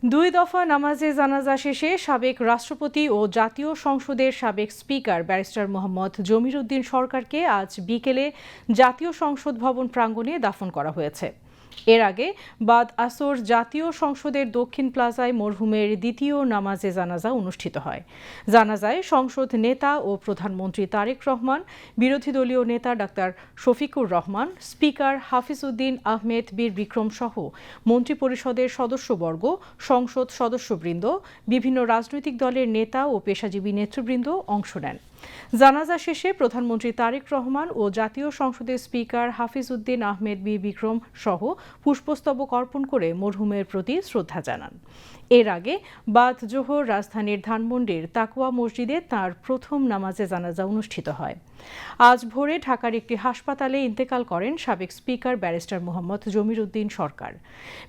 দুই দফা নামাজে জানাজা শেষে সাবেক রাষ্ট্রপতি ও জাতীয় সংসদের সাবেক স্পিকার ব্যারিস্টার মোহাম্মদ জমির উদ্দিন সরকারকে আজ বিকেলে জাতীয় সংসদ ভবন প্রাঙ্গণে দাফন করা হয়েছে। এর আগে বাদ আসর জাতীয় সংসদের দক্ষিণ প্লাজায় মরহুমের দ্বিতীয় নামাজে জানাজা অনুষ্ঠিত হয়। জানাজায় সংসদ নেতা ও প্রধানমন্ত্রী তারেক রহমান, বিরোধী দলীয় নেতা ডাক্তার শফিকুর রহমান, স্পিকার হাফিজ উদ্দিন আহমেদ বীর বিক্রম সহ মন্ত্রিপরিষদের সদস্যবর্গ, সংসদ সদস্যবৃন্দ, বিভিন্ন রাজনৈতিক দলের নেতা ও পেশাজীবী নেতৃবৃন্দ অংশ নেন। জানাজা শেষে প্রধানমন্ত্রী তারেক রহমান ও জাতীয় সংসদের স্পিকার হাফিজ উদ্দিন আহমেদ বীর বিক্রম সহ পুষ্পস্তবক অর্পণ করে মরহুমের প্রতি শ্রদ্ধা জানান। এর আগে বাদ জোহর রাজধানীর ধানমন্ডির তাকওয়া মসজিদে তাঁর প্রথম নামাজে জানাজা অনুষ্ঠিত হয়। আজ ভোরে ঢাকার একটি হাসপাতালে ইন্তেকাল করেন সাবেক স্পিকার ব্যারিস্টার মোহাম্মদ জমির উদ্দিন সরকার।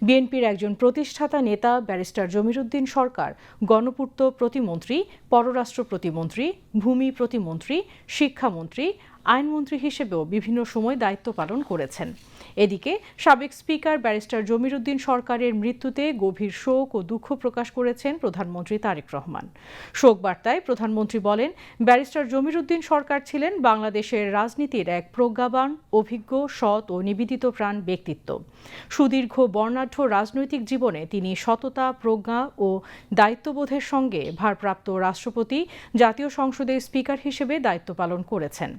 বিএনপির একজন প্রতিষ্ঠাতা নেতা ব্যারিস্টার জমির উদ্দিন সরকার গণপূর্ত প্রতিমন্ত্রী, পররাষ্ট্র প্রতিমন্ত্রী, ভূমি প্রতিমন্ত্রী, শিক্ষামন্ত্রী, আইনমন্ত্রী হিসেবেও বিভিন্ন সময় দায়িত্ব পালন করেছেন। এদিকে সাবেক স্পিকার ব্যারিস্টার জমির উদ্দিন সরকারের মৃত্যুতে গভীর শোক ও দুঃখ প্রকাশ করেছেন প্রধানমন্ত্রী তারেক রহমান। শোক বার্তায় প্রধানমন্ত্রী বলেন, ব্যারিস্টার জমির উদ্দিন সরকার ছিলেন বাংলাদেশের রাজনীতির এক প্রজ্ঞাবান, অভিজ্ঞ, সৎ ও নিবেদিত প্রাণ ব্যক্তিত্ব। সুদীর্ঘ বর্ণাঢ্য রাজনৈতিক জীবনে তিনি সততা, প্রজ্ঞা ও দায়িত্ববোধের সঙ্গে ভারপ্রাপ্ত রাষ্ট্রপতি, জাতীয় সংসদের স্পিকার হিসেবে দায়িত্ব পালন করেছেন।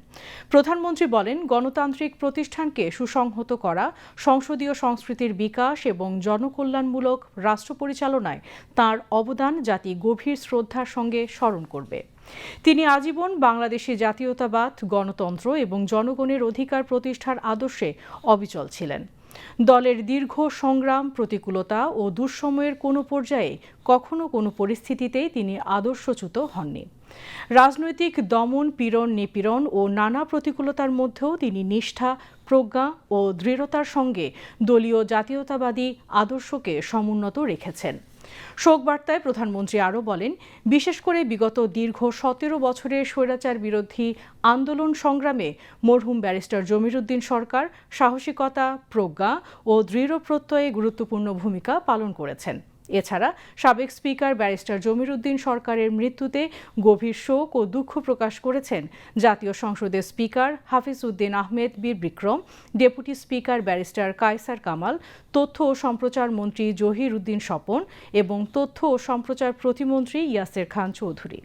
প্রধানমন্ত্রী বলেন, গণতান্ত্রিক প্রতিষ্ঠানকে সুসংহত করা, সংসদীয় সংস্কৃতির বিকাশ এবং জনকল্যাণমূলক রাষ্ট্র পরিচালনায় তাঁর অবদান জাতি গভীর শ্রদ্ধার সঙ্গে স্মরণ করবে। তিনি আজীবন বাংলাদেশি জাতীয়তাবাদ, গণতন্ত্র এবং জনগণের অধিকার প্রতিষ্ঠার আদর্শে অবিচল ছিলেন। দলের দীর্ঘ সংগ্রাম, প্রতিকূলতা ও দুঃসময়ের কোনো পর্যায়ে কখনো কোনো পরিস্থিতিতেই তিনি আদর্শচ্যুত হননি। রাজনৈতিক দমন, পীড়ন, নিপীড়ন ও নানা প্রতিকূলতার মধ্যেও তিনি নিষ্ঠা, প্রজ্ঞা ও দৃঢ়তার সঙ্গে দলীয় জাতীয়তাবাদী আদর্শকে সমুন্নত রেখেছেন। শোকবার্তায় প্রধানমন্ত্রী আরও বলেন, বিশেষ করে বিগত দীর্ঘ ১৭ বছরের স্বৈরাচার বিরোধী আন্দোলন সংগ্রামে মরহুম ব্যারিস্টার জমির উদ্দিন সরকার সাহসিকতা, প্রজ্ঞা ও দৃঢ় প্রত্যয়ে গুরুত্বপূর্ণ ভূমিকা পালন করেছেন। এছাড়া সাবেক স্পিকার ব্যারিস্টার জমির উদ্দিন সরকারের মৃত্যুতে গভীর শোক ও দুঃখ প্রকাশ করেছেন জাতীয় সংসদের স্পিকার হাফিজ Uddin Ahmed Bir Bikram, deputy speaker barrister Kaiser Kamal, তথ্য ও সম্প্রচার মন্ত্রী জহির উদ্দিন স্বপন এবং তথ্য ও সম্প্রচার প্রতিমন্ত্রী ইয়াসের খান চৌধুরী।